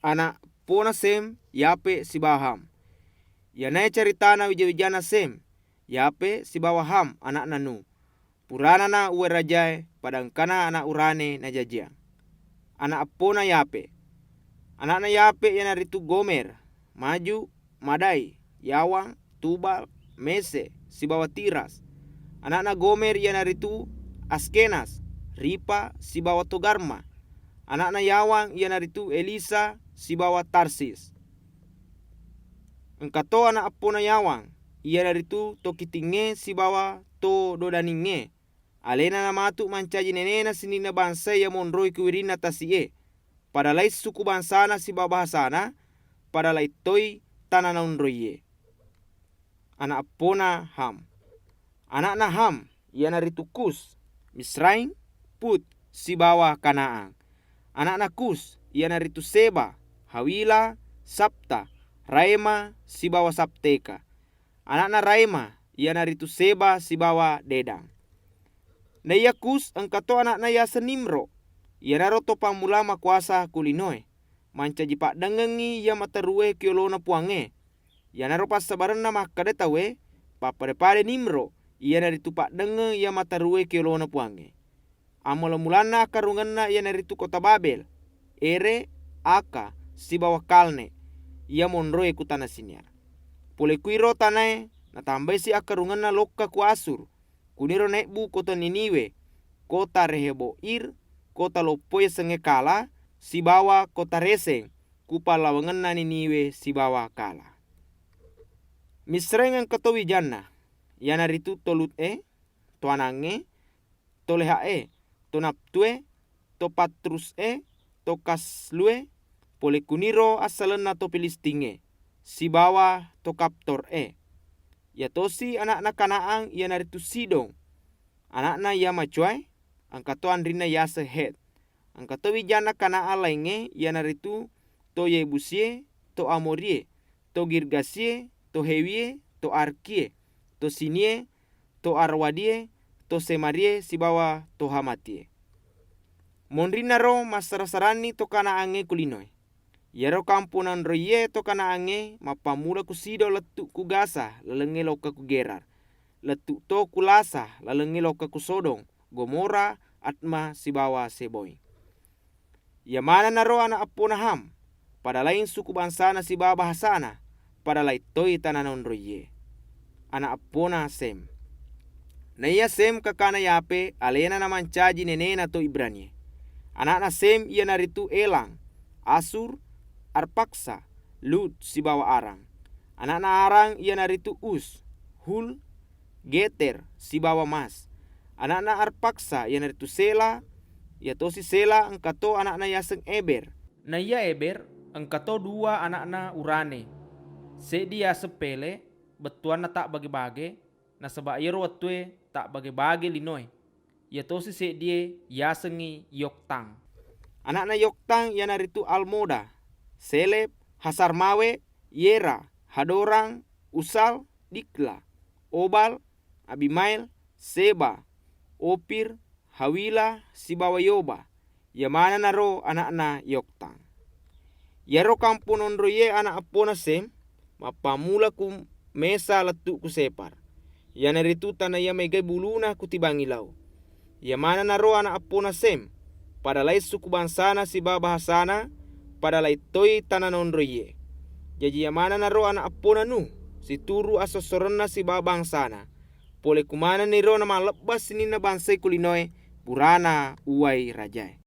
anak pona Sem, Yapé, sibawa Ham. Yanai caritana wija-wijana Sem, Yapé, sibawa Ham, anak nanu. Purana na uwe rajai, padangkana anak urane na jajia. Anak pona Yapé. Anak na Yapé yanaritu Gomer, Maju, Madai, Yawang, Tubal, Mese, sibawa Tiras. Anak na Gomer yanaritu Askenas, Ripa, sibawa Togarma. Anak na Yawang yanaritu Elisa, sibawa Tarsis. Engkato anak pona Yawang yanaritu Tokitingge, sibawa to Dodaninge. Alena na matu mancaji nenena sinina bangsa ya monroi kuwirina tasie. Padalai suku bangsana sibawa bahasana, padalai toi tanah na unroye. Anak pona Ham. Anak na Ham yanaritu Kus, Misraim, Put, sibawa Kanaan. Anak na Kus yanaritu Seba, Hawila, Sabta, Raima, sibawa Sabteka. Anak na Raima yanaritu Seba, sibawa Dedang. Na iya Kus engkato anak na yasa Nimro, yanaro to pamulama kuasa kulinoe. Manca jipak dengengi ya matarue kiolona puange. Yanaro pas sabarana makadetawe, papadepade Nimro, yanaritu pak denge ya matarue kiolona puange. Ammula-mulangngé akarunganna yanaritu kota Babel, Ere, Aka, sibawa Kalne, ia monroe ku tanah siniar. Pole kuiro tanae natambai si akarunganna lokka ku Asur, kuniro nebu kota Niniwe, kota Reheboir, kota Lopoya sengekala, sibawa kota Reseng, kupalawanganna Niniwe sibawa kala. Misraim ang katowijanna, yanaritu Tolut-e, Toanange, Toleha-e, Tonaptue, Topatrus-e, Tokaslue, pole kuniro asalena to Pilistinge, sibawa Tokaptor-e. Yatosi anak na Kanaan yanaritu Sidong, anak na Yamacuai, angkato andrina yasa Het. Angkato wijana Kanaan lainge yanaritu to Yebusie, to Amorie, to Girgasie, to Hewie, to Arkie, to Sinie, to Arwadie, to Semarie, sibawa to Hamatie. Monrina ro masarasarani to Kanaange kulinoy. Yaro kampunan roye to Kanaange mapamula kusido letu ku Gasa lalenge loka ku Gerar. Letu to kulasa lalenge loka ku Sodong, Gomora, Atma, sibawa Seboy. Yamana na ro anak eppona Ham, pada lain suku bangsana sibawa bahasana, pada lai toi tananon roye. Anak eppona Sem. Na iya Sem kakana Yapé alena na mancaji nenena to Ibrani. Anak na Sem ia naritu Elang, Asur, Arpaksa, Lut, sibawa Arang. Anak na Arang ia naritu Us, Hul, Geter, sibawa Mas. Anak na Arpaksa ia naritu Sela, yatosi Sela engkato anak na yaseng Eber. Na iya Eber engkato dua anak na Urane. Sedi yaseng Pele, betuan na tak bage-bage, na seba iro watue tak bage-bage linoy. Yatosi sedie yasengi Yoktang. Anak na Yoktang yanaritu Almoda, Seleb, Hasarmawe, Yera, Hadorang, Usal, Dikla, Obal, Abimael, Seba, Opir, Hawila, sibawa Yoba. Yamana na ro anak na Yoktang. Yaro kampunon roye anak eppona Sem, mapamula ku mesa letu ku Separ. Yanaritu tanah yamegay buluna ku tibangilaw. Yamana na ro anak eppona Sem, padalai suku bangsana sibawa bahasana, padalai toi tananon roye. Jadi yamana na ro anak eppona Nuh, si turu asosorena sibawa bangsana. Pole kumana ni ro na malebas sinina bangsai kulinoy, burana uwai rajai.